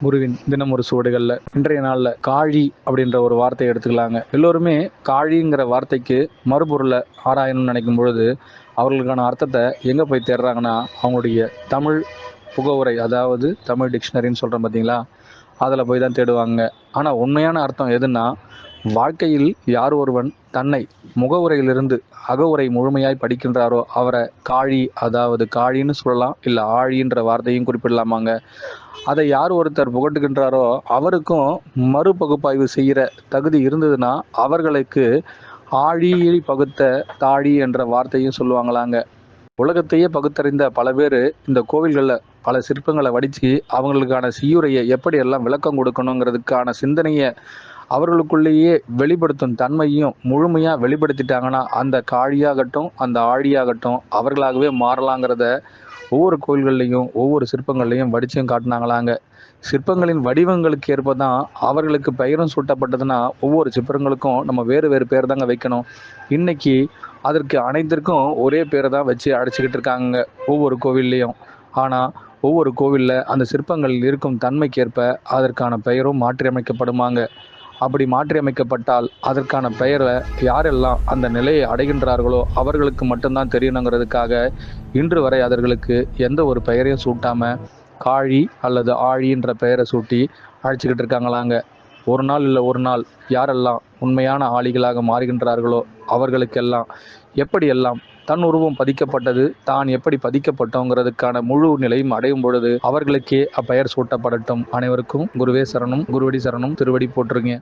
குருவின் தினம் ஒரு சுவடுகளில் இன்றைய நாளில் காழி அப்படின்ற ஒரு வார்த்தையை எடுத்துக்கலாங்க. எல்லோருமே காழிங்கிற வார்த்தைக்கு மறுபொருளை ஆராயணும்னு நினைக்கும் பொழுது அவர்களுக்கான அர்த்தத்தை எங்கே போய் தேடுறாங்கன்னா அவங்களுடைய தமிழ் புகவுரை, அதாவது தமிழ் டிக்ஷனரின்னு சொல்கிறோம் பார்த்தீங்களா, அதில் போய் தான் தேடுவாங்க. ஆனால் உண்மையான அர்த்தம் எதுன்னா, வாழ்க்கையில் யார் ஒருவன் தன்னை முகவுரையிலிருந்து அகவுரை முழுமையாய் படிக்கின்றாரோ அவரை காழி, அதாவது காழின்னு சொல்லலாம், இல்லை ஆழின்ற வார்த்தையும் குறிப்பிடலாமாங்க. அதை யார் ஒருத்தர் புகட்டுகின்றாரோ அவருக்கும் மறுபகுப்பாய்வு செய்கிற தகுதி இருந்ததுன்னா அவர்களுக்கு ஆழியை பகுத்த தாழி என்ற வார்த்தையும் சொல்லுவாங்களாங்க. உலகத்தையே பகுத்தறிந்த பல பேர் இந்த கோவில்களில் பல சிற்பங்களை வடித்து அவங்களுக்கான செய்யுரையை எப்படி எல்லாம் விளக்கம் கொடுக்கணுங்கிறதுக்கான சிந்தனையை அவர்களுக்குள்ளேயே வெளிப்படுத்தும் தன்மையும் முழுமையாக வெளிப்படுத்திட்டாங்கன்னா அந்த காழியாகட்டும் அந்த ஆழியாகட்டும் அவர்களாகவே மாறலாங்கிறத ஒவ்வொரு கோயில்கள்லையும் ஒவ்வொரு சிற்பங்கள்லையும் வடிச்சும் காட்டினாங்களாங்க. சிற்பங்களின் வடிவங்களுக்கு ஏற்ப தான் அவர்களுக்கு பெயரும் சூட்டப்பட்டதுன்னா ஒவ்வொரு சிற்பங்களுக்கும் நம்ம வேறு வேறு பேர் தாங்க வைக்கணும். இன்னைக்கு அதற்கு அனைத்திற்கும் ஒரே பேரை தான் வச்சு அழைச்சிக்கிட்டு இருக்காங்க ஒவ்வொரு கோவில்லையும். ஆனால் ஒவ்வொரு கோவிலில் அந்த சிற்பங்கள் இருக்கும் தன்மைக்கேற்ப அதற்கான பெயரும் மாற்றியமைக்கப்படுமாங்க. அப்படி மாற்றியமைக்கப்பட்டால் அதற்கான பெயரை யாரெல்லாம் அந்த நிலையை அடைகின்றார்களோ அவர்களுக்கு மட்டும்தான் தெரியணுங்கிறதுக்காக இன்று வரை அவர்களுக்கு எந்த ஒரு பெயரையும் சூட்டாமல் காழி அல்லது ஆழின்ற பெயரை சூட்டி அழைச்சிக்கிட்டு இருக்காங்களாங்க. ஒரு நாள் இல்லை ஒரு நாள் யாரெல்லாம் உண்மையான ஆளிகளாக மாறுகின்றார்களோ அவர்களுக்கெல்லாம் எப்படியெல்லாம் தன் உருவம் பதிக்கப்பட்டது, தான் எப்படி பதிக்கப்பட்டோங்கிறதுக்கான முழு நிலையும் அடையும் பொழுது அவர்களுக்கே அப்பெயர் சூட்டப்படட்டும். அனைவருக்கும் குருவே சரணம், குருவடி சரணம், திருவடி போற்றுங்க.